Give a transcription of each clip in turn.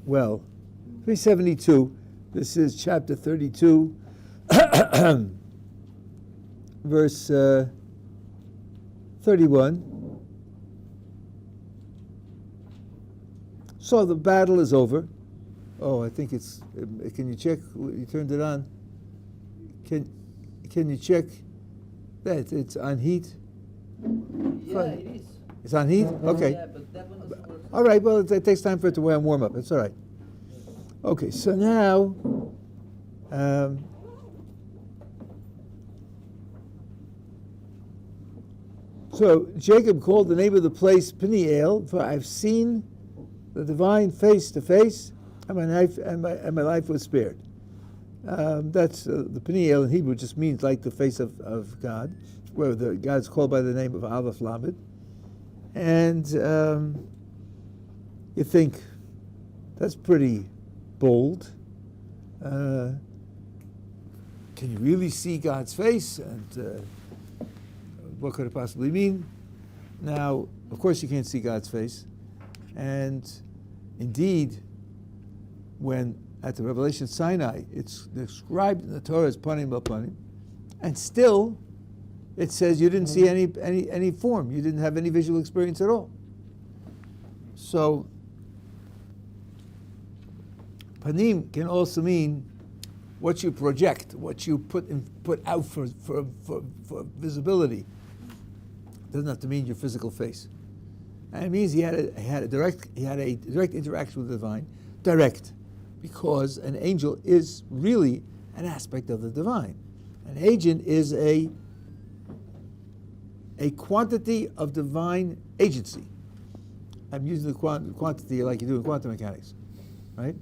Well, 372, this is chapter 32, verse 31. So the battle is over. Oh, I think it's, can you check, you turned it on. Can you check that it's on heat? Yeah, it is. It's on heat? Okay. Yeah, but that one also works. All right, well, it takes time for it to warm up. It's all right. Okay, so now, so Jacob called the name of the place Peniel, for I've seen the divine face to face, and my life was spared. That's the Peniel in Hebrew just means like the face of God, where God's called by the name of Aleph Lamed. And you think, that's pretty bold. Can you really see God's face? And what could it possibly mean? Now, of course you can't see God's face. And indeed, when at the Revelation Sinai, it's described in the Torah as panim b'panim, and still it says you didn't see any form. You didn't have any visual experience at all. So panim can also mean what you project, what you put out for visibility. Doesn't have to mean your physical face. And it means he had a direct interaction with the divine, direct, because an angel is really an aspect of the divine. An agent is a quantity of divine agency. I'm using the quantity like you do in quantum mechanics, right?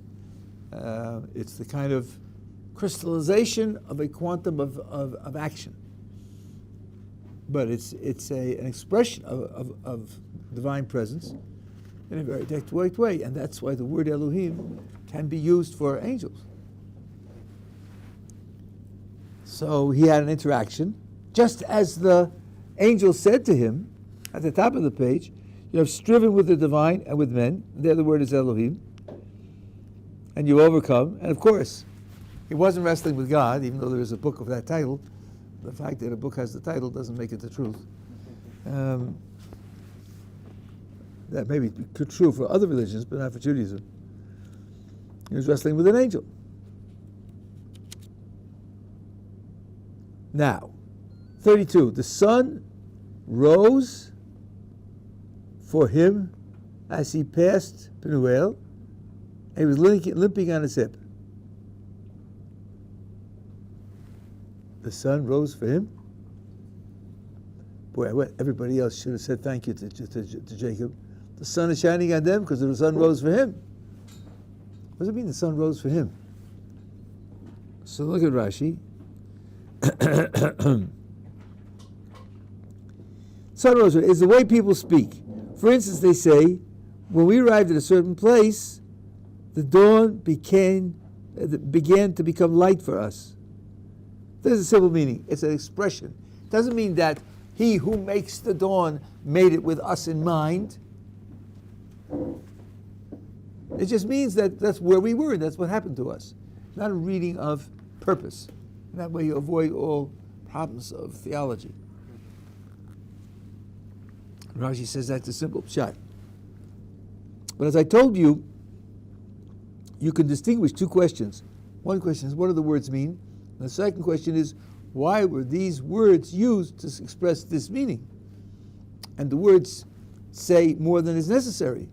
It's the kind of crystallization of a quantum of action. But it's an expression of divine presence in a very direct way, and that's why the word Elohim can be used for angels. So he had an interaction, just as the angel said to him at the top of the page, you have striven with the divine and with men. There the word is Elohim. And you overcome. And of course, he wasn't wrestling with God, even though there is a book of that title. The fact that a book has the title doesn't make it the truth. That may be true for other religions, but not for Judaism. He was wrestling with an angel. Now, 32. The sun rose for him as he passed Penuel, and he was limping on his hip. The sun rose for him. Boy, everybody else should have said thank you to Jacob. The sun is shining on them because the sun rose for him. What does it mean the sun rose for him? So look at Rashi. Sun rose is the way people speak. For instance, they say, when we arrived at a certain place, the dawn began to become light for us. There's a simple meaning. It's an expression. It doesn't mean that he who makes the dawn made it with us in mind. It just means that that's where we were, and that's what happened to us. Not a reading of purpose. And that way you avoid all problems of theology. Rashi says that's a simple pshat. But as I told you, you can distinguish two questions. One question is, what do the words mean? And the second question is, why were these words used to express this meaning? And the words say more than is necessary.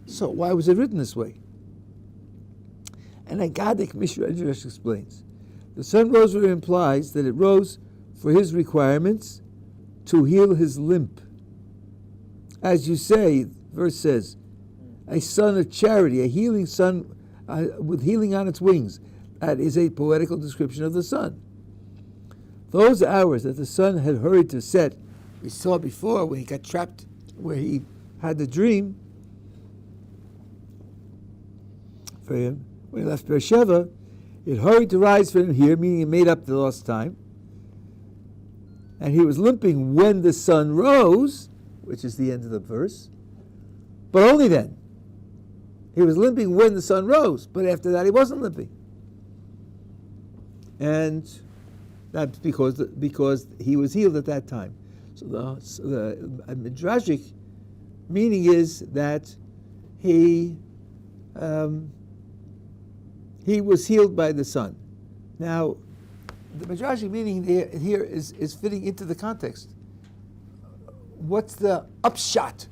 So why was it written this way? And academic Midrash explains. The sun rose for him implies that it rose for his requirements to heal his limp. As you say, verse says, a sun of charity, a healing sun with healing on its wings. That is a poetical description of the sun. Those hours that the sun had hurried to set, we saw before when he got trapped, where he had the dream for him, when he left Beersheba, it hurried to rise for him here, meaning it made up the lost time. And he was limping when the sun rose, which is the end of the verse, but only then. He was limping when the sun rose, but after that he wasn't limping. And that's because he was healed at that time. So the midrashic meaning is that he was healed by the sun. Now, the midrashic meaning here is fitting into the context. What's the upshot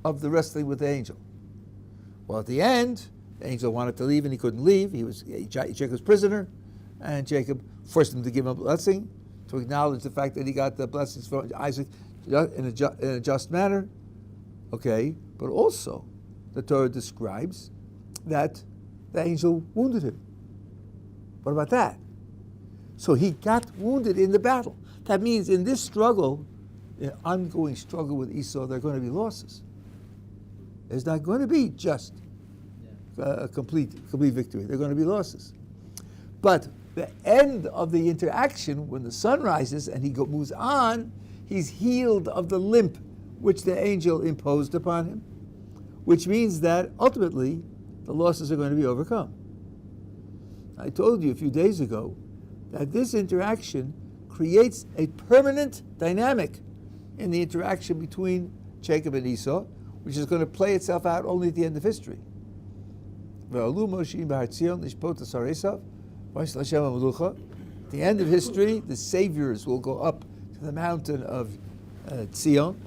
of the wrestling with the angel? Well, at the end, the angel wanted to leave and he couldn't leave. He was Jacob's prisoner, and Jacob forced him to give him a blessing, to acknowledge the fact that he got the blessings from Isaac in a just manner. Okay, but also the Torah describes that the angel wounded him. What about that? So he got wounded in the battle. That means in this struggle, the ongoing struggle with Esau, there are going to be losses. There's not going to be just a complete victory. There are going to be losses. But the end of the interaction, when the sun rises and he moves on, he's healed of the limp which the angel imposed upon him, which means that ultimately the losses are going to be overcome. I told you a few days ago that this interaction creates a permanent dynamic in the interaction between Jacob and Esau, which is going to play itself out only at the end of history. At the end of history, the saviors will go up to the mountain of Zion,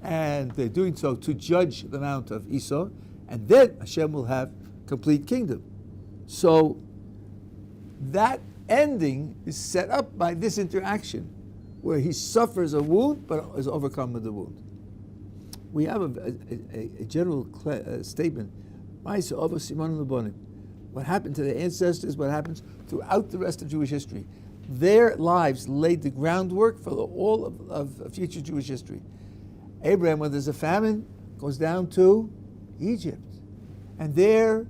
and they're doing so to judge the mount of Esau, and then Hashem will have complete kingdom. So that ending is set up by this interaction, where he suffers a wound but is overcome with the wound. We have a general statement. What happened to the ancestors, what happens throughout the rest of Jewish history. Their lives laid the groundwork for all of future Jewish history. Abraham, when there's a famine, goes down to Egypt. And there,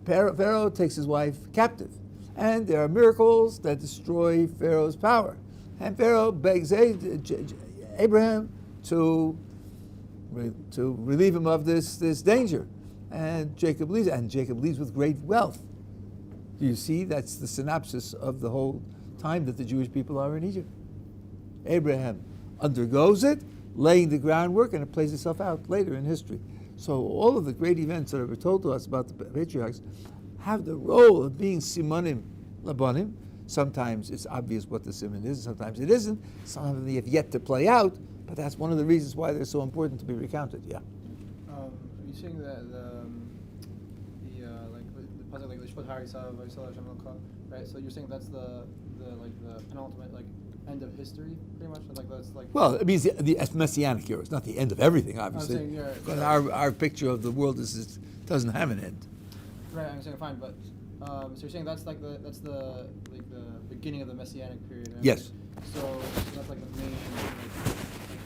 Pharaoh takes his wife captive. And there are miracles that destroy Pharaoh's power. And Pharaoh begs Abraham to relieve him of this danger. And Jacob leaves, with great wealth. Do you see? That's the synopsis of the whole time that the Jewish people are in Egypt. Abraham undergoes it, laying the groundwork, and it plays itself out later in history. So all of the great events that are told to us about the patriarchs have the role of being simanim labanim. Sometimes it's obvious what the siman is, sometimes it isn't. Some of them they have yet to play out, but that's one of the reasons why they're so important to be recounted. Yeah. Are you saying that the pasuk like Yeshivat Ohr Somayach, right? So you're saying that's the penultimate end of history, pretty much. Well, it means the Messianic era. It's not the end of everything, obviously. I'm saying, but our picture of the world doesn't have an end. Right, I'm saying fine, but so you're saying that's the beginning of the Messianic period. Right? Yes. So that's the main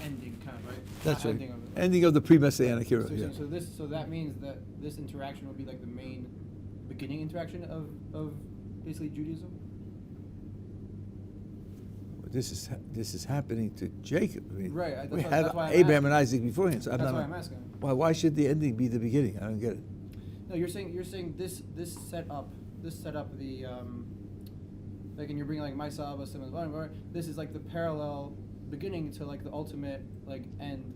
ending, kind of, right? That's Not right. Ending of the pre-Messianic era. So, Yeah. so that means that this interaction would be the main beginning interaction of basically Judaism. This is happening to Jacob. I mean, right. We That's had why Abraham and Isaac beforehand. So that's why I'm asking. Why should the ending be the beginning? I don't get it. No, you're saying this set up the and you're bringing Messiah, this is the parallel beginning to the ultimate end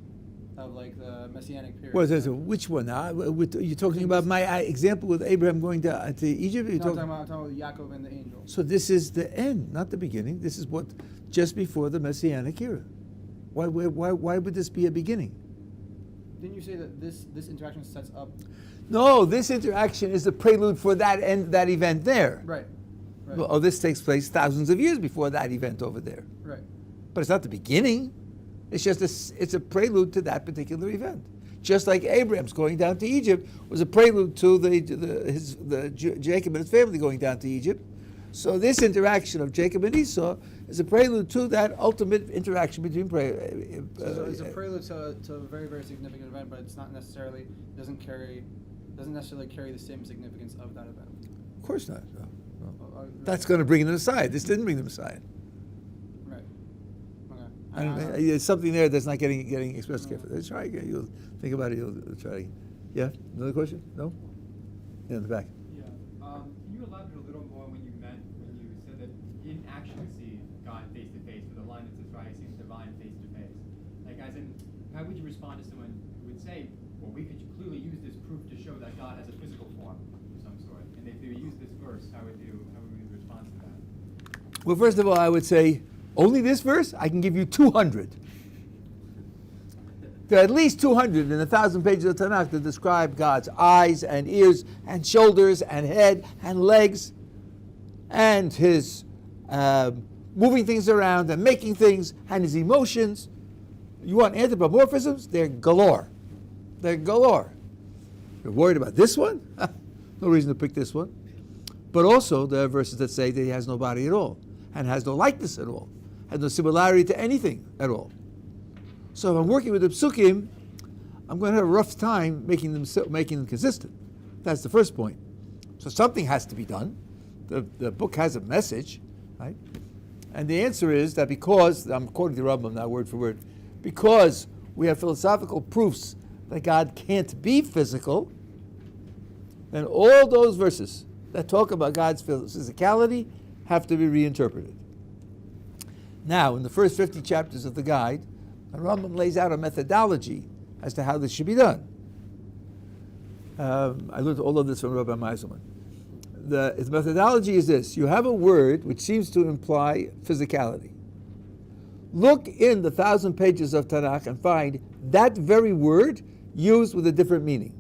of the Messianic period. Well, which one? You're talking about my example with Abraham going to Egypt? I'm talking about Yaakov and the angel. So this is the end, not the beginning. This is what just before the Messianic era. Why would this be a beginning? Didn't you say that this interaction sets up? No, this interaction is the prelude for that event there. Right. Well, this takes place thousands of years before that event over there. Right. But it's not the beginning. It's just it's a prelude to that particular event. Just like Abraham's going down to Egypt was a prelude to Jacob and his family going down to Egypt. So this interaction of Jacob and Esau is a prelude to that ultimate interaction between. So it's a prelude to a very, very significant event, but it's not necessarily doesn't necessarily carry the same significance of that event. Of course not. No. That's going to bring them aside. This didn't bring them aside. Right. Okay. There's something there that's not getting expressed carefully. Try again. You'll think about it. You'll try. Yeah. Another question? No. in the back. Yeah. Can you elaborate a little more when you said that you didn't actually see God face to face, but the line that says, right, I see the divine face to face. Like, as in, how would you respond to someone who would say, well, we could clearly use this proof to show that God has a physical form of some sort? And if you use this verse, how would we respond to that? Well, first of all, I would say, only this verse? I can give you 200. There are at least 200 in 1,000 pages of Tanakh that describe God's eyes and ears and shoulders and head and legs and his moving things around and making things and his emotions. You want anthropomorphisms? They're galore. They're galore. You're worried about this one? No reason to pick this one. But also there are verses that say that he has no body at all and has no likeness at all, has no similarity to anything at all. So if I'm working with the psukim, I'm going to have a rough time making them consistent. That's the first point. So something has to be done. The book has a message, right? And the answer is that because, I'm quoting the Rabbi now word for word, because we have philosophical proofs that God can't be physical, then all those verses that talk about God's physicality have to be reinterpreted. Now, in the first 50 chapters of the guide, the Rambam lays out a methodology as to how this should be done. I learned all of this from Rabbi Meiselman. Its methodology is this. You have a word which seems to imply physicality. Look in the 1,000 pages of Tanakh and find that very word used with a different meaning.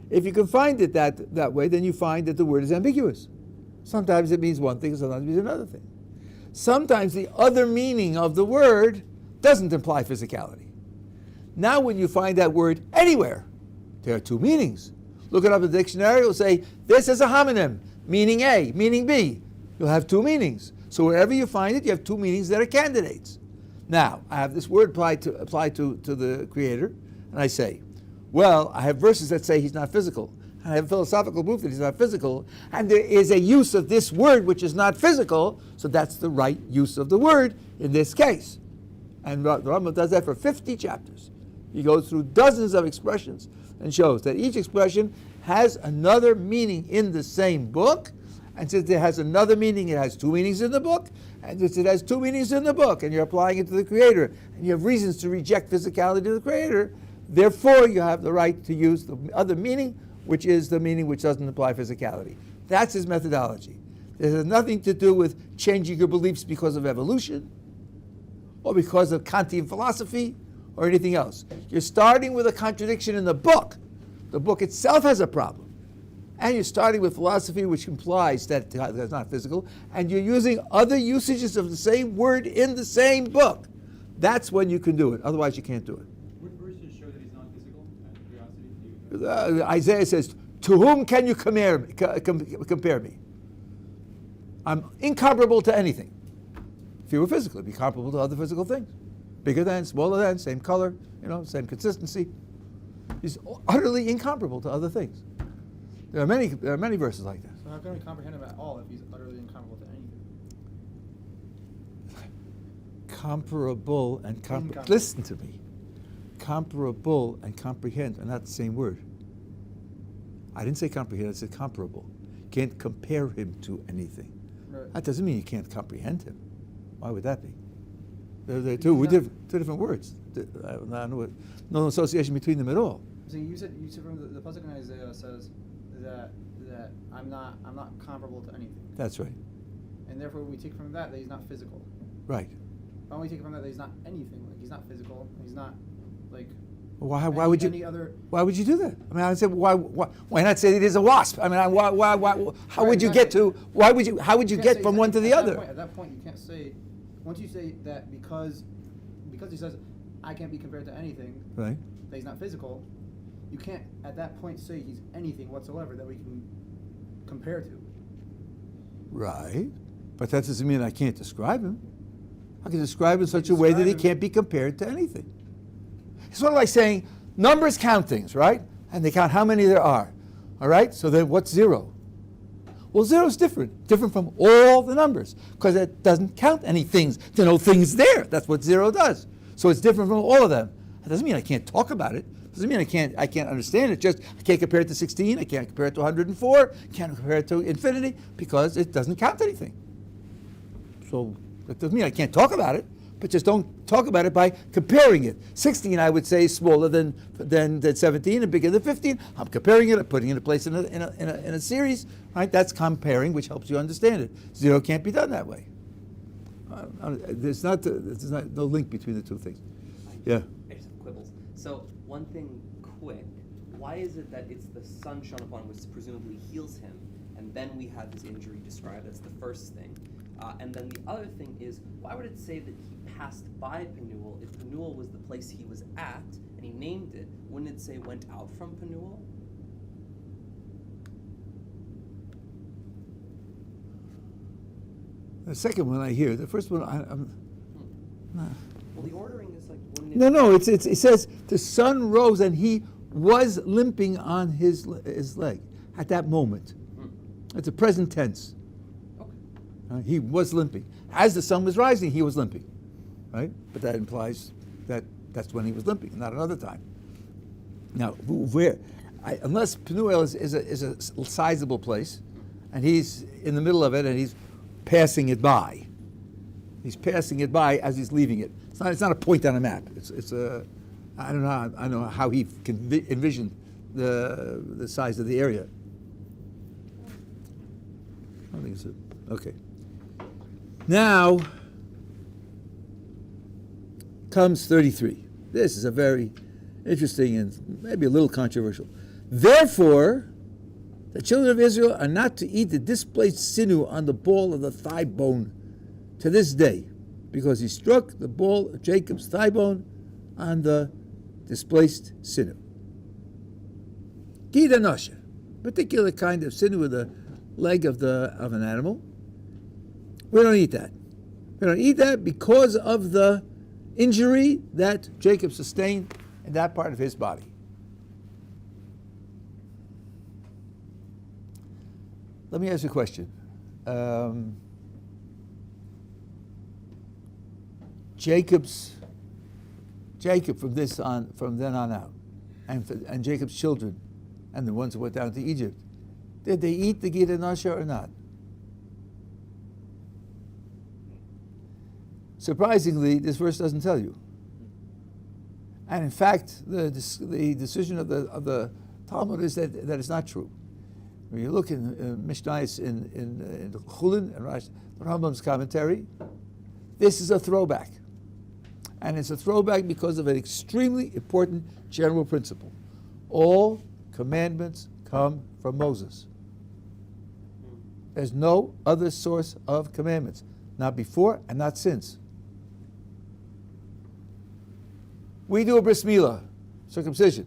If you can find it that way, then you find that the word is ambiguous. Sometimes it means one thing, sometimes it means another thing. Sometimes the other meaning of the word doesn't imply physicality. Now when you find that word anywhere, there are two meanings. Look it up in the dictionary, it'll say, this is a homonym, meaning A, meaning B. You'll have two meanings. So wherever you find it, you have two meanings that are candidates. Now, I have this word applied to the Creator, and I say, well, I have verses that say he's not physical. I have philosophical proof that he's not physical, and there is a use of this word which is not physical, so that's the right use of the word in this case. And the Rambam does that for 50 chapters. He goes through dozens of expressions and shows that each expression has another meaning in the same book, and since it has another meaning, it has two meanings in the book, and since it has two meanings in the book, and you're applying it to the Creator, and you have reasons to reject physicality of the Creator, therefore you have the right to use the other meaning, which is the meaning which doesn't imply physicality. That's his methodology. It has nothing to do with changing your beliefs because of evolution, or because of Kantian philosophy, or anything else. You're starting with a contradiction in the book. The book itself has a problem. And you're starting with philosophy which implies that it's not physical, and you're using other usages of the same word in the same book. That's when you can do it. Otherwise you can't do it. What verses show that he's not physical? Out of curiosity, Isaiah says, to whom can you compare me? I'm incomparable to anything. If you were physical, it'd be comparable to other physical things. Bigger than, smaller than, same color, same consistency. He's utterly incomparable to other things. There are many verses like that. So how can we comprehend him at all if he's utterly incomparable to anything? Comparable and listen to me. Comparable and comprehend are not the same word. I didn't say comprehend, I said comparable. Can't compare him to anything. Right. That doesn't mean you can't comprehend him. Why would that be? They're two different words. No association between them at all. So you said from the pasuk in Isaiah says that I'm not comparable to anything. That's right. And therefore we take from that he's not physical. Right. Why don't we take from that he's not anything? Like he's not physical. He's not like. Why would you? Any other? Why would you do that? I mean, I said, why not say it is a wasp? I mean, how would you get to? How would you get from one to the other? At that point, you can't say. Once you say that because he says I can't be compared to anything, Right. that he's not physical, you can't at that point say he's anything whatsoever that we can compare to. Right. But that doesn't mean I can't describe him. I can describe him in such a way that he can't be compared to anything. It's sort of like saying numbers count things, right? And they count how many there are. All right? So then what's zero? Well, zero is different from all the numbers, because it doesn't count any things. There are no things there. That's what zero does. So it's different from all of them. That doesn't mean I can't talk about it. Doesn't mean I can't understand it. Just I can't compare it to 16. I can't compare it to 104. Can't compare it to infinity because it doesn't count anything. So that doesn't mean I can't talk about it, but just don't talk about it by comparing it. 16, I would say, is smaller than 17 and bigger than 15. I'm comparing it. I'm putting it in a place in a series. Right? That's comparing, which helps you understand it. 0 can't be done that way. There's no link between the two things. Yeah. I just have quibbles. So one thing quick, why is it that it's the sun shone upon which presumably heals him, and then we have his injury described? That's the first thing. And then the other thing is, why would it say that he passed by Penuel if Penuel was the place he was at, and he named it? Wouldn't it say went out from Penuel? The second one I hear. The first one I'm. Nah. Well, the ordering is like, wouldn't it? No. It says the sun rose and he was limping on his leg at that moment. It's a present tense. He was limping. As the sun was rising, he was limping, right? But that implies that that's when he was limping, not another time. Now, unless Penuel is a sizable place, and he's in the middle of it, and he's passing it by. He's passing it by as he's leaving it. It's not a point on a map. It's a I don't know how he can envision the size of the area. I don't think it's okay. Now comes 33. This is a very interesting and maybe a little controversial. Therefore, the children of Israel are not to eat the displaced sinew on the ball of the thigh bone to this day, because he struck the ball of Jacob's thigh bone on the displaced sinew. Gid anosha, particular kind of sinew with the leg of an animal. We don't eat that. We don't eat that because of the injury that Jacob sustained in that part of his body. Let me ask you a question. Jacob from then on out, and Jacob's children, and the ones who went down to Egypt, did they eat the Gid Nasha or not? Surprisingly, this verse doesn't tell you. And in fact, the decision of the Talmud is that it's not true. When you look in Mishnayos in Chulin and Rashi, the Rambam's commentary, this is a throwback. And it's a throwback because of an extremely important general principle. All commandments come from Moses. There's no other source of commandments, not before and not since. We do a bris milah, circumcision.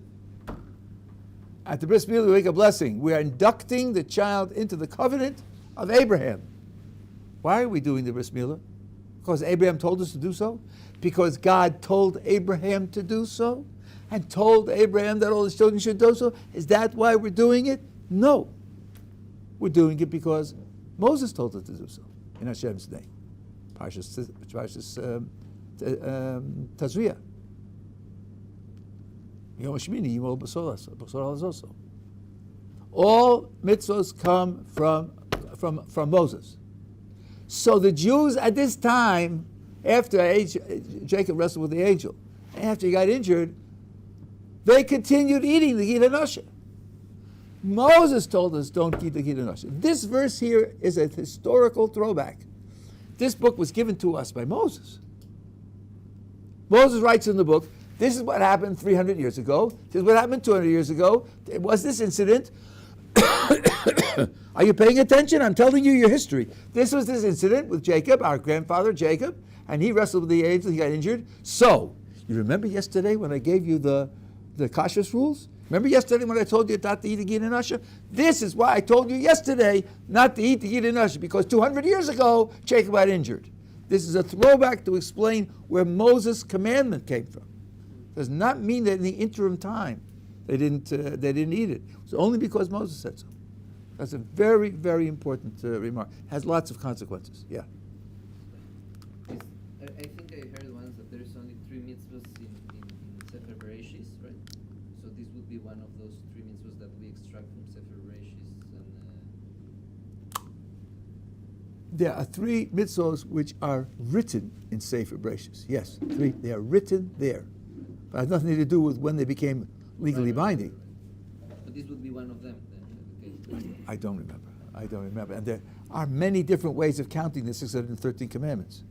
At the bris milah, we make a blessing. We are inducting the child into the covenant of Abraham. Why are we doing the bris milah? Because Abraham told us to do so? Because God told Abraham to do so? And told Abraham that all his children should do so? Is that why we're doing it? No. We're doing it because Moses told us to do so in Hashem's name. Parshas Tazria. Yom Shmini, Yimol B'Sorah also. All mitzvos come from Moses. So the Jews at this time, after Jacob wrestled with the angel, after he got injured, they continued eating the Gid Anosha. Moses told us don't eat the Gid Anosha. This verse here is a historical throwback. This book was given to us by Moses. Moses writes in the book, this is what happened 300 years ago. This is what happened 200 years ago. It was this incident. Are you paying attention? I'm telling you your history. This was this incident with Jacob, our grandfather Jacob, and he wrestled with the angel. He got injured. So, you remember yesterday when I gave you the kashrus rules? Remember yesterday when I told you not to eat the Gid Anosha? This is why I told you yesterday not to eat the Gid Anosha, because 200 years ago, Jacob got injured. This is a throwback to explain where Moses' commandment came from. Does not mean that in the interim time they didn't eat it. It was only because Moses said so. That's a very, very important remark. It has lots of consequences. Yeah. I think I heard once that there's only 3 mitzvahs in Sefer Bereshis, right? So would be one of those three mitzvahs that we extract from Sefer Reshis and There are three mitzvahs which are written in Sefer Bereshis. Yes, three. They are written there. But it has nothing to do with when they became legally binding. but this would be one of them then. Okay. I don't remember. And there are many different ways of counting the 613 commandments.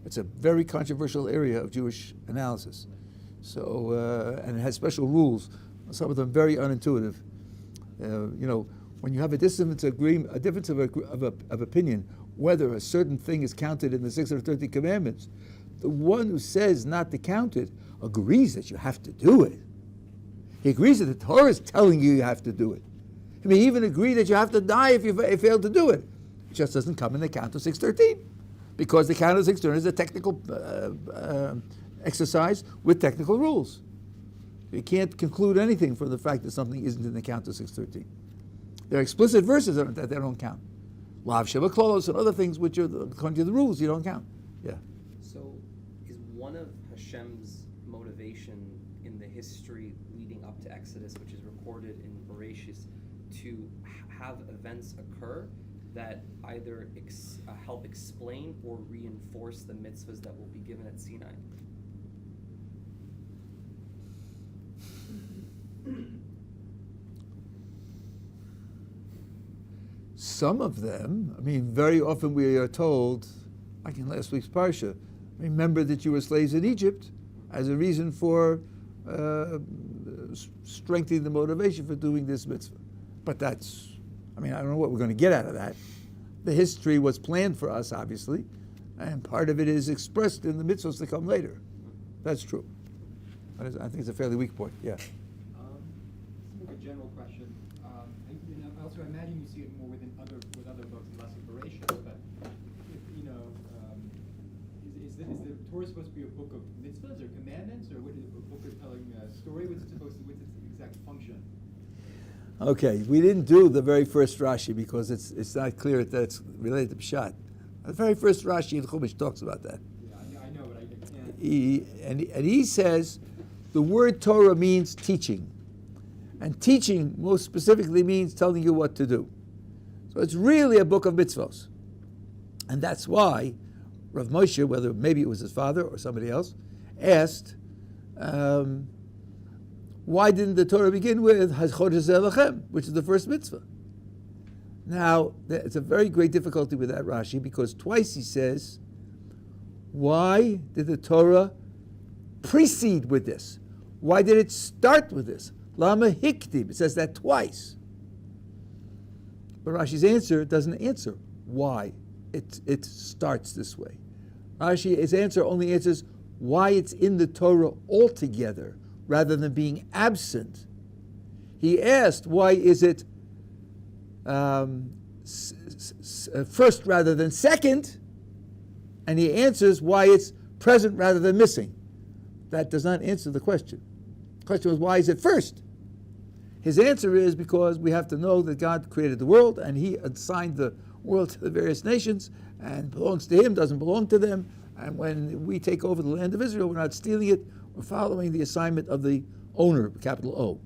It's a very controversial area of Jewish analysis. So, and it has special rules, some of them very unintuitive. When you have a difference of opinion, whether a certain thing is counted in the 613 commandments, the one who says not to count it agrees that you have to do it. He agrees that the Torah is telling you have to do it. He may even agree that you have to die if you fail to do it. It just doesn't come in the count of 613, because the count of 613 is a technical exercise with technical rules. You can't conclude anything from the fact that something isn't in the count of 613. There are explicit verses that they don't count. Lav Sheva Klolos and other things which are, according to the rules, you don't count. Yeah. So, is one of Hashem's motivation in the history leading up to Exodus, which is recorded in Bereshis, to have events occur that either help explain or reinforce the mitzvahs that will be given at Sinai? Some of them, very often we are told, like in last week's Parsha, remember that you were slaves in Egypt as a reason for strengthening the motivation for doing this mitzvah. But that's, I don't know what we're going to get out of that. The history was planned for us, obviously, and part of it is expressed in the mitzvahs that come later. That's true. I think it's a fairly weak point, yeah. It's more of a general question. Also, I imagine you see it more with other books and less in Bereshit. But is the Torah supposed to be a book of mitzvahs or commandments, or what is it, a book of telling a story? What's its exact function? Okay, we didn't do the very first Rashi because it's not clear that it's related to Pshat. The very first Rashi in Chumash talks about that. Yeah, I know, but I can't. He says the word Torah means teaching. And teaching most specifically means telling you what to do. So it's really a book of mitzvos. And that's why Rav Moshe, whether maybe it was his father or somebody else, asked, why didn't the Torah begin with Chodesh Elachem, which is the first mitzvah? Now, it's a very great difficulty with that Rashi, because twice he says, why did the Torah precede with this? Why did it start with this? Lama hiktim. It says that twice. But Rashi's answer doesn't answer why it starts this way. His answer only answers why it's in the Torah altogether, rather than being absent. He asked, why is it first rather than second? And he answers why it's present rather than missing. That does not answer the question. The question was, why is it first? His answer is because we have to know that God created the world and he assigned the world to the various nations and belongs to him, doesn't belong to them. And when we take over the land of Israel, we're not stealing it, we're following the assignment of the owner, capital O.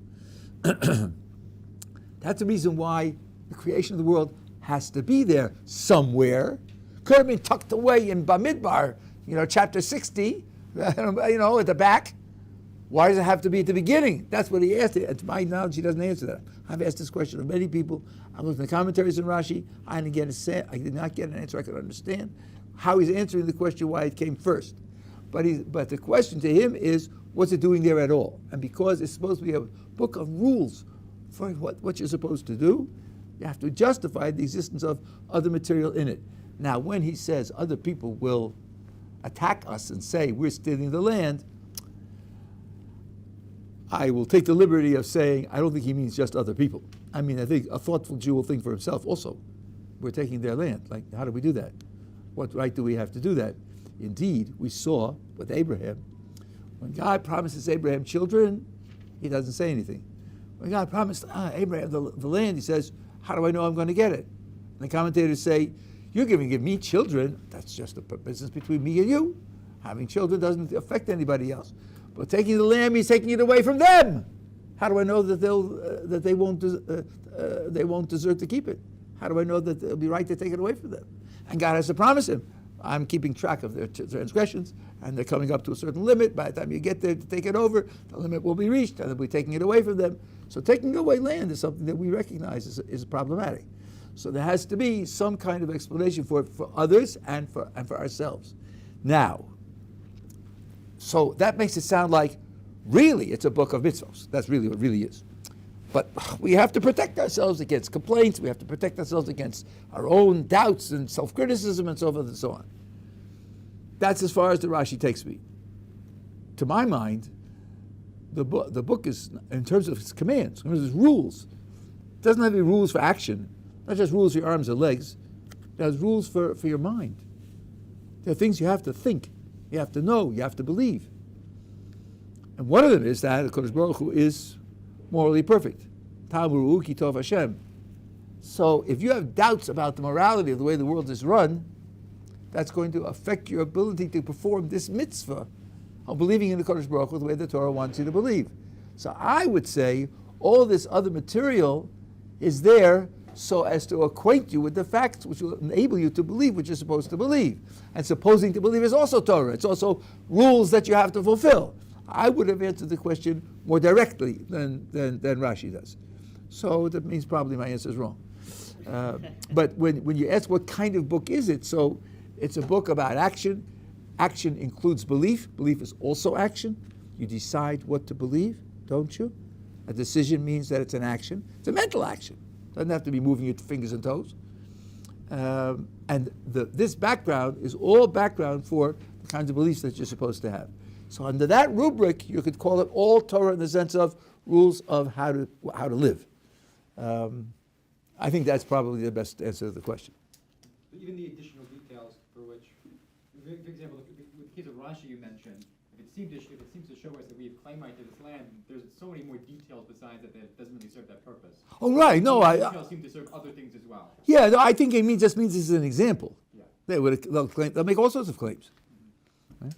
That's the reason why the creation of the world has to be there somewhere. Could have been tucked away in Bamidbar, chapter 60, at the back. Why does it have to be at the beginning? That's what he asked. To my knowledge, he doesn't answer that. I've asked this question of many people. I looked in the commentaries in Rashi. I did not get an answer I could understand. How he's answering the question why it came first. But the question to him is, what's it doing there at all? And because it's supposed to be a book of rules for what you're supposed to do, you have to justify the existence of other material in it. Now, when he says other people will attack us and say we're stealing the land, I will take the liberty of saying I don't think he means just other people. I think a thoughtful Jew will think for himself also. We're taking their land. Like, how do we do that? What right do we have to do that? Indeed, we saw with Abraham, when God promises Abraham children, he doesn't say anything. When God promised Abraham the land, he says, how do I know I'm going to get it? And the commentators say, you're going to give me children. That's just a business between me and you. Having children doesn't affect anybody else. But taking the land means taking it away from them. How do I know that they won't desert to keep it? How do I know that it'll be right to take it away from them? And God has to promise him, I'm keeping track of their transgressions, and they're coming up to a certain limit. By the time you get there to take it over, the limit will be reached, and they'll be taking it away from them. So taking away land is something that we recognize is problematic. So there has to be some kind of explanation for it for others and for ourselves. Now, so that makes it sound like really it's a book of mitzvos. That's really what it really is. But we have to protect ourselves against complaints. We have to protect ourselves against our own doubts and self-criticism and so forth and so on. That's as far as the Rashi takes me. To my mind, the book is, in terms of its commands, in terms of its rules, it doesn't have any rules for action, not just rules for your arms or legs. It has rules for your mind. There are things you have to think, you have to know, you have to believe. And one of them is that the Kodesh Baruch Hu is morally perfect. Ta'amuru ki tov Hashem. So if you have doubts about the morality of the way the world is run, that's going to affect your ability to perform this mitzvah of believing in the Kodesh Baruch Hu the way the Torah wants you to believe. So I would say all this other material is there so as to acquaint you with the facts which will enable you to believe what you're supposed to believe. And supposing to believe is also Torah. It's also rules that you have to fulfill. I would have answered the question more directly than Rashi does. So that means probably my answer is wrong. But when you ask what kind of book is it, so it's a book about action. Action includes belief. Belief is also action. You decide what to believe, don't you? A decision means that it's an action. It's a mental action. It doesn't have to be moving your fingers and toes. And this background is all background for the kinds of beliefs that you're supposed to have. So under that rubric, you could call it all Torah in the sense of rules of how to live. I think that's probably the best answer to the question. But even the additional details for which, for example, with the case of Rashi you mentioned, if it seems to show us that we have claim right to this land, there's so many more details besides that it doesn't really serve that purpose. Oh, right. No, details seem to serve other things as well. Yeah, no, I think it just means this is an example. Yeah. They'll make all sorts of claims. Right?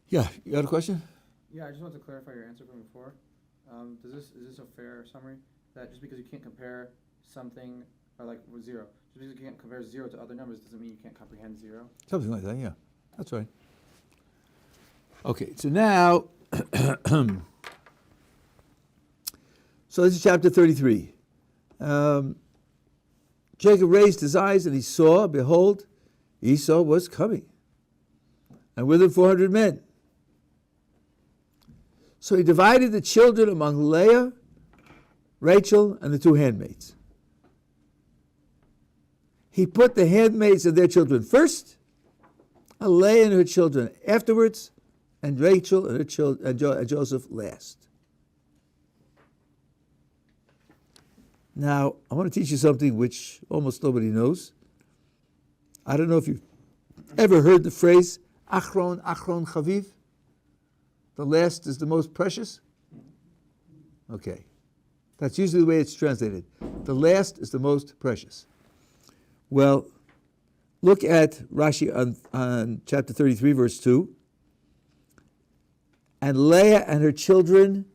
Yeah, you got a question? Yeah, I just want to clarify your answer from before. Is this a fair summary? That just because you can't compare something, or like with zero, just because you can't compare zero to other numbers doesn't mean you can't comprehend zero? Something like that, yeah. That's right. Okay, so now, so this is chapter 33. Jacob raised his eyes and he saw, behold, Esau was coming, and with him 400 men. So he divided the children among Leah, Rachel, and the two handmaids. He put the handmaids of their children first, and Leah and her children afterwards, and Rachel and her children and Joseph last. Now, I want to teach you something which almost nobody knows. I don't know if you've ever heard the phrase Achron Chaviv. The last is the most precious. Okay. That's usually the way it's translated. The last is the most precious. Well, look at Rashi on chapter 33, verse 2. And Leah and her children,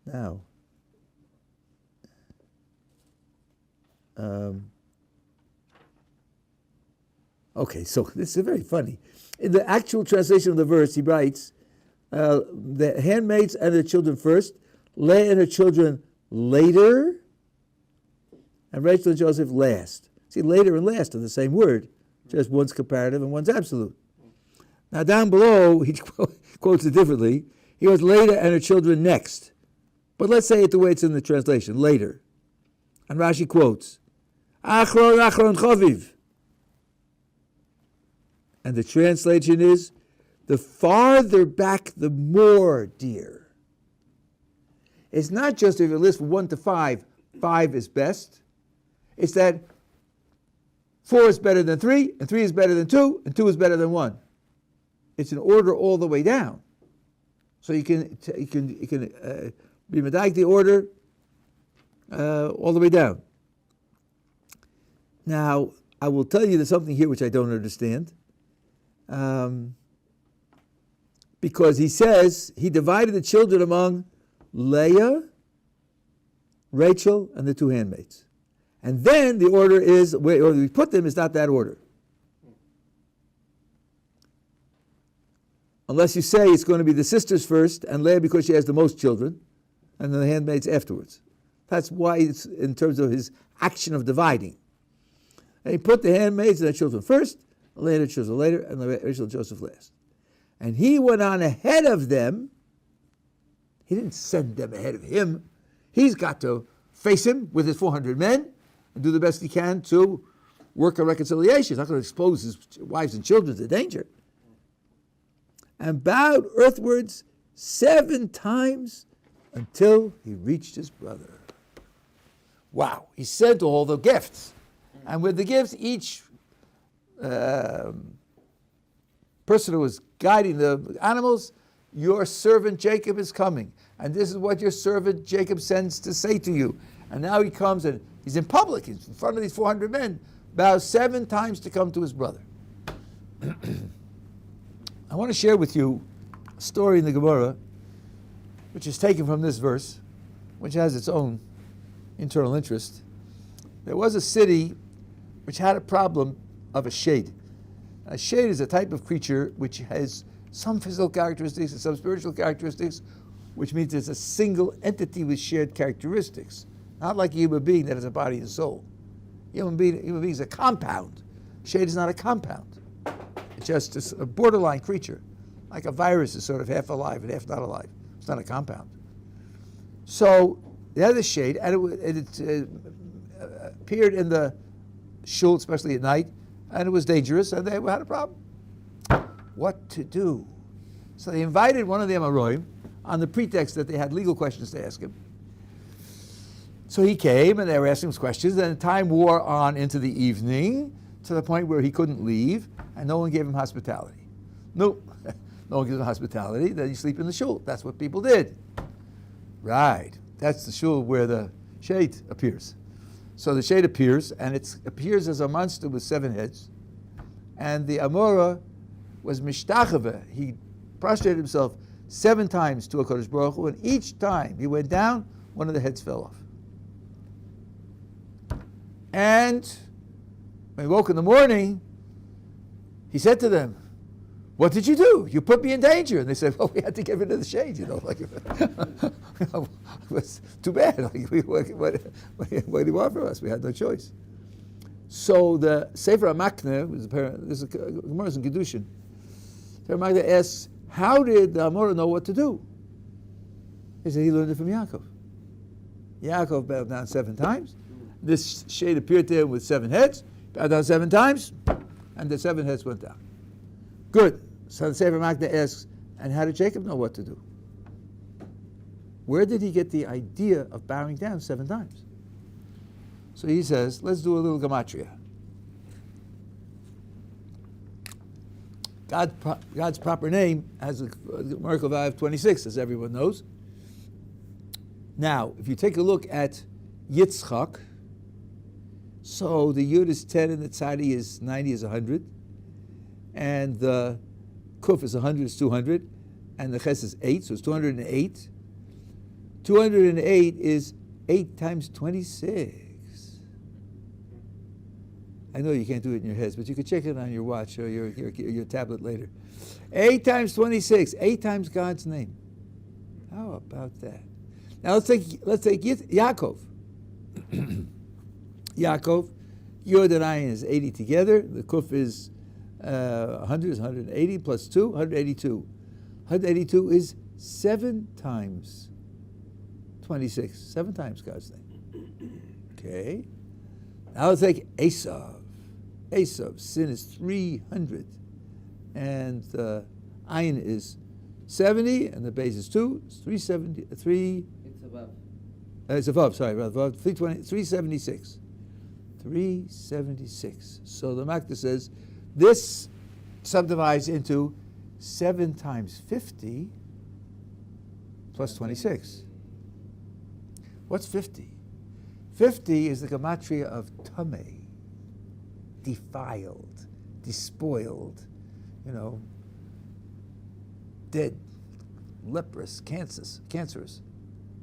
now, okay, so this is very funny. In the actual translation of the verse, he writes, the handmaids and their children first, Leah and her children later, and Rachel and Joseph last. See, later and last are the same word, just one's comparative and one's absolute. Now down below, he quotes it differently. He goes later and her children next. But let's say it the way it's in the translation, later. And Rashi quotes, Achron Chaviv. And the translation is, the farther back, the more dear. It's not just if you list from 1 to 5, 5 is best. It's that 4 is better than 3, and 3 is better than 2, and 2 is better than 1. It's an order all the way down. So you can be medayik the order all the way down. Now, I will tell you there's something here which I don't understand. because he says he divided the children among Leah, Rachel, and the two handmaids. And then the order is, where we put them is not that order. Unless you say it's going to be the sisters first, and Leah because she has the most children, and then the handmaids afterwards. That's why it's in terms of his action of dividing. And he put the handmaids and the children first, Leah and the children later, and Rachel and Joseph last. And he went on ahead of them. He didn't send them ahead of him. He's got to face him with his 400 men and do the best he can to work a reconciliation. He's not going to expose his wives and children to danger. And bowed earthwards 7 times until he reached his brother. Wow. He sent all the gifts. And with the gifts, each person who was guiding the animals, your servant Jacob is coming. And this is what your servant Jacob sends to say to you. And now he comes and he's in public. He's in front of these 400 men. Bows 7 times to come to his brother. I want to share with you a story in the Gemara, which is taken from this verse, which has its own internal interest. There was a city which had a problem of a shade. A shade is a type of creature which has some physical characteristics and some spiritual characteristics, which means it's a single entity with shared characteristics. Not like a human being that has a body and soul. Human being is a compound. Shade is not a compound. It's just a borderline creature. Like a virus is sort of half alive and half not alive. It's not a compound. So they had the shade, and it appeared in the shul, especially at night, and it was dangerous, and they had a problem. What to do? So they invited one of the Amoraim on the pretext that they had legal questions to ask him. So he came, and they were asking him questions, and time wore on into the evening to the point where he couldn't leave, and no one gave him hospitality. Nope. No one gives him hospitality, then you sleep in the shul. That's what people did. Right. That's the shul where the shade appears. So the shade appears, and it appears as a monster with 7 heads. And the Amora was mishtachave. He prostrated himself 7 times to HaKadosh Baruch Hu, and each time he went down, one of the heads fell off. And when he woke in the morning, he said to them, "What did you do? You put me in danger." And they said, "Well, we had to get rid of the shade, like it was too bad. Like, what do you want from us? We had no choice." So the Sefer HaMakneh, this is Gemara in Kedushin. Sefer HaMakneh asks, how did the Amora know what to do? He said he learned it from Yaakov. Yaakov bowed down 7 times. This shade appeared to him with 7 heads, bowed down 7 times, and the 7 heads went down. Good. So the Sefer HaMakneh asks, and how did Jacob know what to do? Where did he get the idea of bowing down 7 times? So he says, let's do a little gematria. God's proper name has a numerical value of 26, as everyone knows. Now, if you take a look at Yitzchak, so the Yud is 10 and the Tzadi is 90 is 100, and the Kuf is 100 is 200, and the Ches is 8, so it's 208. 208 is 8 times 26. I know you can't do it in your heads, but you can check it on your watch or your tablet later. 8 times 26, 8 times God's name. How about that? Now let's take Yaakov. Yaakov, Yod and Ayin is 80 together. The Kuf is 100 is 180 plus 2, 182. 182 is 7 times 26, 7 times God's name. Okay. Now let's take Esav. Esav, sin is 300, and Ayin is 70, and the base is 2. It's 370. It's above. It's above. Sorry, above 376. 376. So the Makta says this subdivides into 7 times 50 plus 26. What's 50? 50 is the gematria of tamei, defiled, despoiled, dead, leprous, cancerous,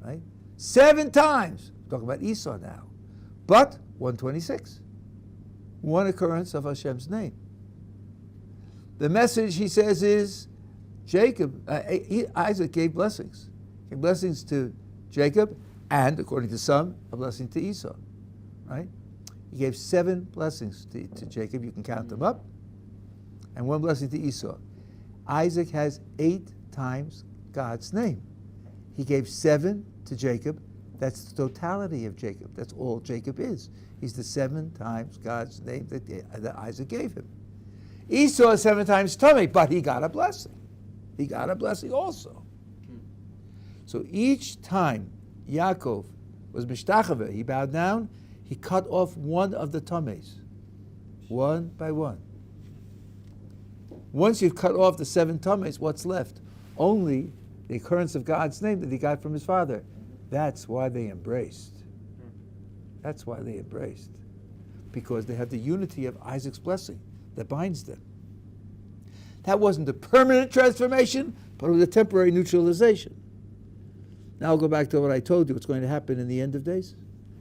right? 7 times. We're talking about Esau now. But 126. One occurrence of Hashem's name. The message, he says, is Isaac gave blessings. He gave blessings to Jacob and, according to some, a blessing to Esau, right? He gave 7 blessings to Jacob. You can count them up. And 1 blessing to Esau. Isaac has 8 times God's name. He gave 7 to Jacob. That's the totality of Jacob. That's all Jacob is. He's the 7 times God's name that Isaac gave him. Esau is 7 times tummy, but he got a blessing. He got a blessing also. So each time Yaakov was mishtachave, he bowed down, he cut off one of the tummies, one by one. Once you've cut off the 7 tummies, what's left? Only the occurrence of God's name that he got from his father. That's why they embraced. That's why they embraced. Because they have the unity of Isaac's blessing that binds them. That wasn't a permanent transformation, but it was a temporary neutralization. Now I'll go back to what I told you, what's going to happen in the end of days.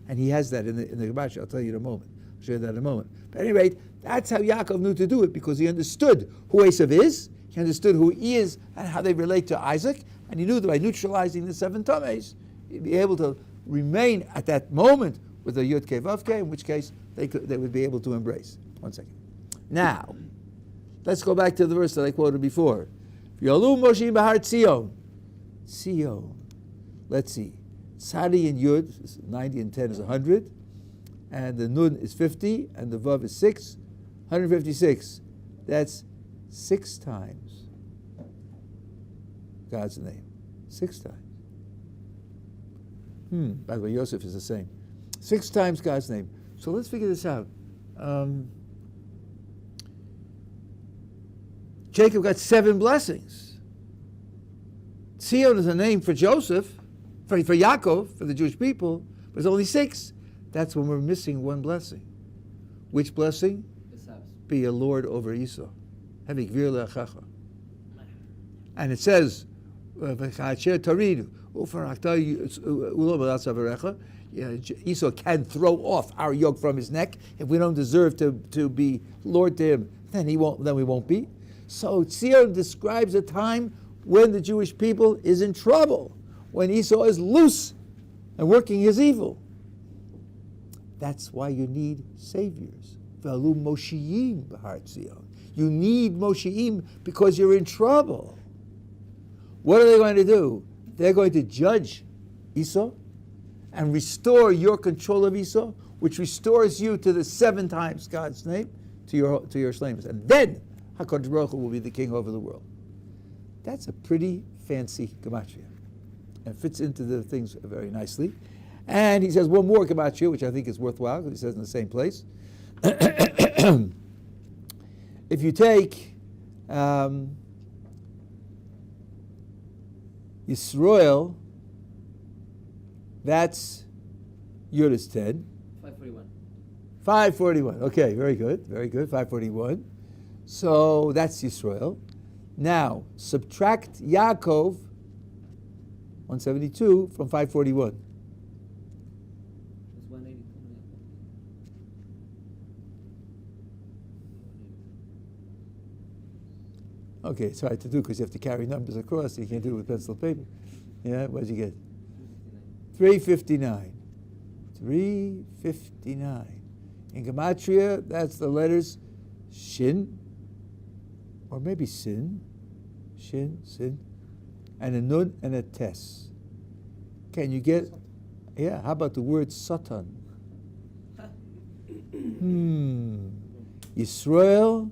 And he has that in the Chumash. I'll tell you in a moment. I'll show you that in a moment. But at any rate, that's how Yaakov knew to do it, because he understood who Esav is, he understood who he is, and how they relate to Isaac, and he knew that by neutralizing the 7 tummies, he'd be able to remain at that moment with a Yud Kei Vav Kei, in which case they would be able to embrace. One second. Now, let's go back to the verse that I quoted before. Yolu Moshe Bahar Tzion. Tzion. Let's see. Tzadi and Yud, 90 and 10 is 100. And the Nun is 50, and the Vav is 6. 156. That's 6 times God's name. 6 times. By the way, Yosef is the same. 6 times God's name. So let's figure this out. Jacob got 7 blessings. Tzion is a name for Joseph, for Yaakov, for the Jewish people, but it's only 6. That's when we're missing 1 blessing. Which blessing? Esav's. Be a lord over Esau. And it says, Esau can throw off our yoke from his neck. If we don't deserve to be lord to him, then we won't be. So Tzion describes a time when the Jewish people is in trouble, when Esau is loose and working his evil. That's why you need saviors. V'alu Moshiim b'har Tzion. You need Moshiim because you're in trouble. What are they going to do? They're going to judge Esau and restore your control of Esau, which restores you to the 7 times God's name, to your slaves. And then HaKadosh Baruch Hu will be the king over the world. That's a pretty fancy gematria. And fits into the things very nicely. And he says one more gematria, which I think is worthwhile, because he says in the same place. If you take Yisroel, that's Yud is 10. 541. 541. Okay, very good, very good. 541. So that's Yisroel. Now subtract Yaakov, 172, from 541. It's 182. Okay, it's hard to do because you have to carry numbers across. So you can't do it with pencil and paper. Yeah, what did you get? 359. 359. In Gematria, that's the letters Shin, or maybe Sin. Shin, Sin. And a Nun and a Tes. Can you get, yeah, how about the word Satan? Yisrael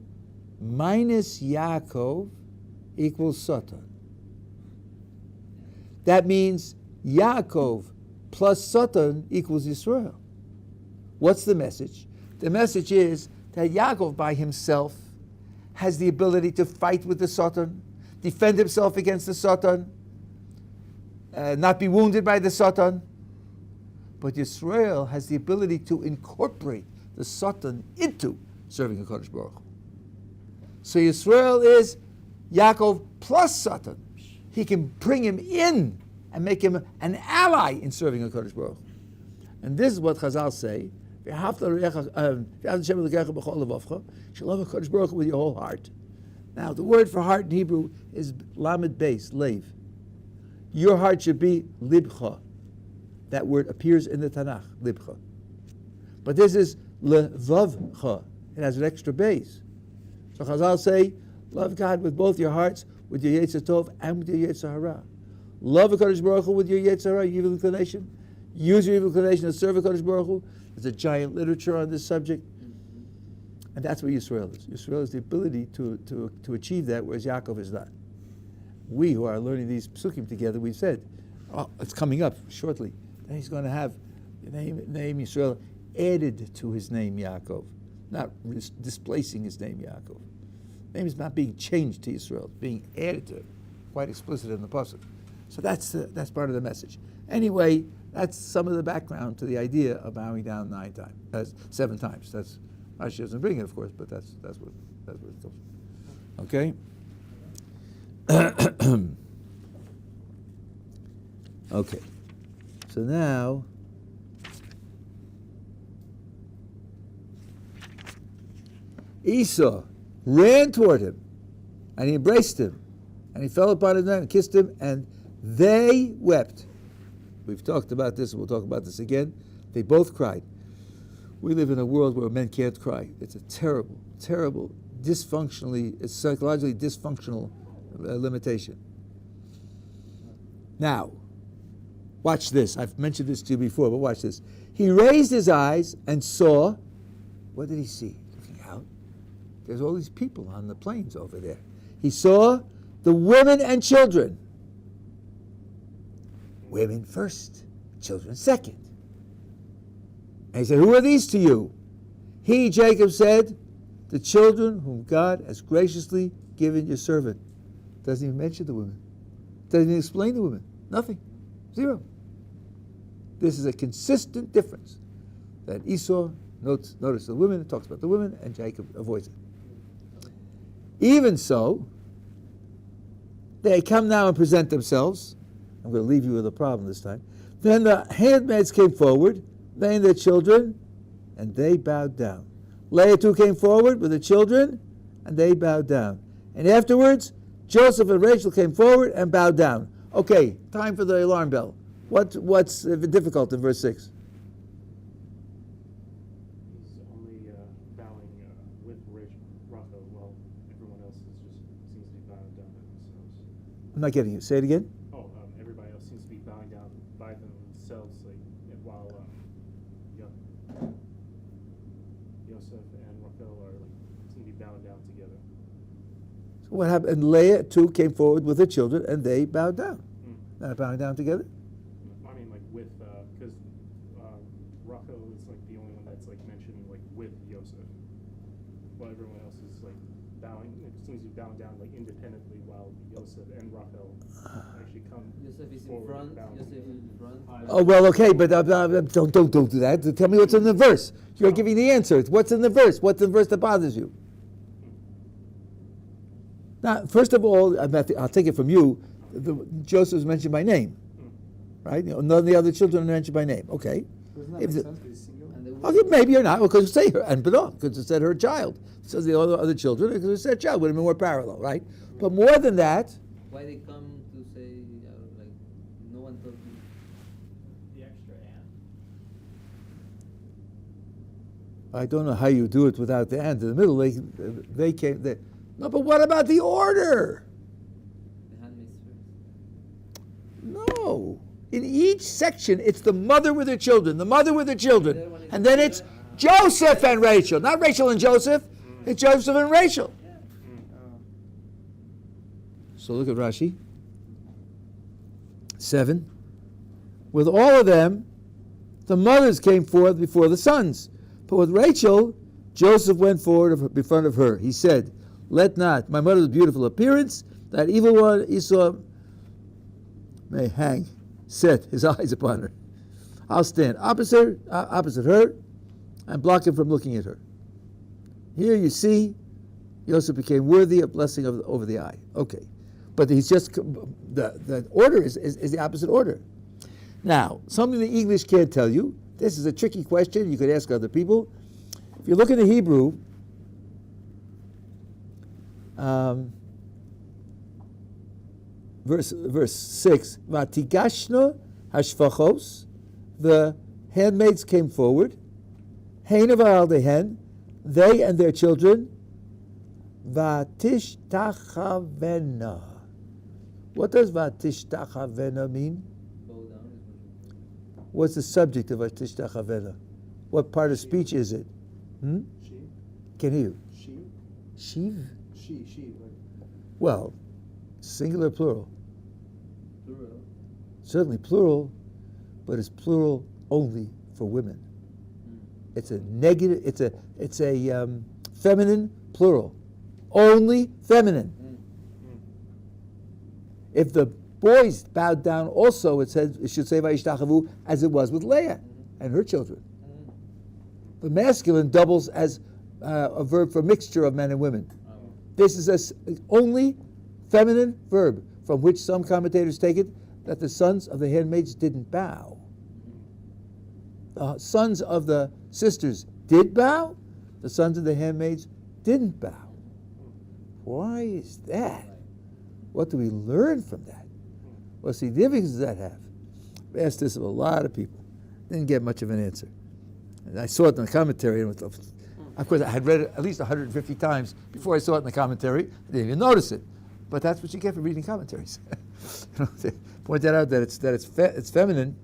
minus Yaakov equals Satan. That means Yaakov plus Satan equals Yisrael. What's the message? The message is that Yaakov by himself has the ability to fight with the Satan, defend himself against the Satan, not be wounded by the Satan. But Yisrael has the ability to incorporate the Satan into serving HaKadosh Baruch Hu. So Yisrael is Yaakov plus Satan. he can bring him in and make him an ally in serving HaKadosh Baruch Hu. And this is what Chazal say, you love HaKadosh Baruch Hu with your whole heart. Now, the word for heart in Hebrew is lamed beis, lev. Your heart should be libcha. That word appears in the Tanakh, libcha. But this is levavcha. It has an extra base. So Chazal say, love God with both your hearts, with your Yetzer Tov and with your Yetzer Hara. Love HaKadosh Baruch Hu with your Yetzer Hara, your evil inclination. Use your evil inclination to serve HaKadosh Baruch Hu. There's a giant literature on this subject. And that's what Yisrael is. Yisrael is the ability to achieve that, whereas Yaakov is not. We who are learning these psukim together, we've said, it's coming up shortly, that he's going to have the name Yisrael added to his name Yaakov, not displacing his name Yaakov. The name is not being changed to Yisrael, it's being added to it, quite explicit in the pasuk. So that's part of the message. Anyway, that's some of the background to the idea of bowing down 7 times. That's Rashi doesn't bring it, of course, but that's what it tells. Okay. Okay. So now, Esau ran toward him, and he embraced him, and he fell upon his neck and kissed him, and they wept. We've talked about this, and we'll talk about this again. They both cried. We live in a world where men can't cry. It's a terrible, terrible, it's psychologically dysfunctional limitation. Now, watch this. I've mentioned this to you before, but watch this. He raised his eyes and saw, what did he see? Looking out, there's all these people on the plains over there. He saw the women and children. Women first, children second. And he said, who are these to you? He, Jacob, said, the children whom God has graciously given your servant. Doesn't even mention the women. Doesn't even explain the women. Nothing. Zero. This is a consistent difference that Esau notices the women, talks about the women, and Jacob avoids it. Even so, they come now and present themselves. I'm going to leave you with a problem this time. Then the handmaids came forward, they and their children, and they bowed down. Leah too came forward with the children, and they bowed down. And afterwards, Joseph and Rachel came forward and bowed down. Okay, time for the alarm bell. What's difficult in verse 6? He's only bowing with Rachel, while everyone else seems to be bowing down by themselves. I'm not getting you. Say it again. Everybody else seems to be bowing down by themselves, while Yosef and Rachel seem to be bowing down together. So what happened? And Leah too came forward with the children, and they bowed down. Not bowing down together? I mean, because Rachel is the only one that's mentioned with Yosef, while everyone else is bowing. It seems to be bowing down independently, while Yosef and Rachel actually come. Yosef is in forward front. and bow. Yosef is in front. Oh, well, okay, but don't do that. Tell me what's in the verse. You're giving the answer. What's in the verse? What's in the verse that bothers you? Now, first of all, I'll take it from you. Joseph is mentioned by name, right? None of the other children are mentioned by name. Okay. Doesn't that make sense? Because he's singular. Okay, maybe or not, because it say her, and because it said her child. It says the other children, because it said child, would have been more parallel, right? But more than that, Why they come to say, no one told me? The extra and. I don't know how you do it without the and in the middle. They came. No, but what about the order? The handmaids first. No. In each section, it's the mother with her children, the mother with her children. And then it's Joseph and Rachel. Not Rachel and Joseph. It's Joseph and Rachel. So look at Rashi. 7. With all of them, the mothers came forth before the sons. But with Rachel, Joseph went forward in front of her. He said, let not my mother's beautiful appearance, that evil one Esau may set his eyes upon her. I'll stand opposite her and block him from looking at her. Here you see, Joseph became worthy of blessing over the eye. Okay. But he's just, the order is the opposite order. Now, something the English can't tell you, this is a tricky question, you could ask other people. If you look in the Hebrew, verse 6, Vatigashna hashfachos, the handmaids came forward, hein aval dehen, they and their children, vatishtachavena. What does vatishtachavena mean? Bow down is what What's the subject of vatishtachavena? What part of speech is it? She. Can hear you. She. Shiv? She. Like, Well, singular, plural. plural. Certainly plural, but it's plural only for women. It's a negative. It's a feminine plural, only feminine. If the boys bowed down, also it should say vayishtachavu, as it was with Leah and her children. The masculine doubles as a verb for mixture of men and women. This is only feminine verb, from which some commentators take it that the sons of the handmaids didn't bow. The sons of the sisters did bow, the sons of the handmaids didn't bow. Why is that? What do we learn from that? What significance does that have? I asked this of a lot of people. Didn't get much of an answer. And I saw it in the commentary, and of course I had read it at least 150 times before I saw it in the commentary. I didn't even notice it. But that's what you get for reading commentaries. They point out that it's feminine.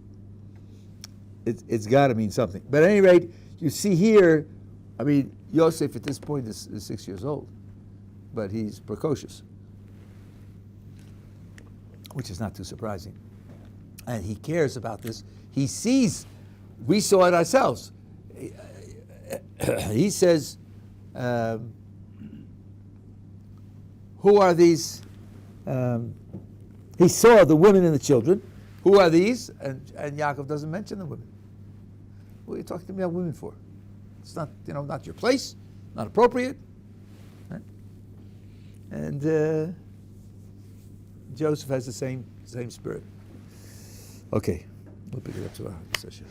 It's got to mean something. But at any rate, you see here, I mean, Yosef at this point is 6 years old, but he's precocious, which is not too surprising. And he cares about this. He sees, we saw it ourselves. He says, who are these? He saw the women and the children. Who are these? And Yaakov doesn't mention the women. What are you talking to me about women for? It's not, not your place, not appropriate. Right? And Joseph has the same spirit. Okay, we'll pick it up to our session.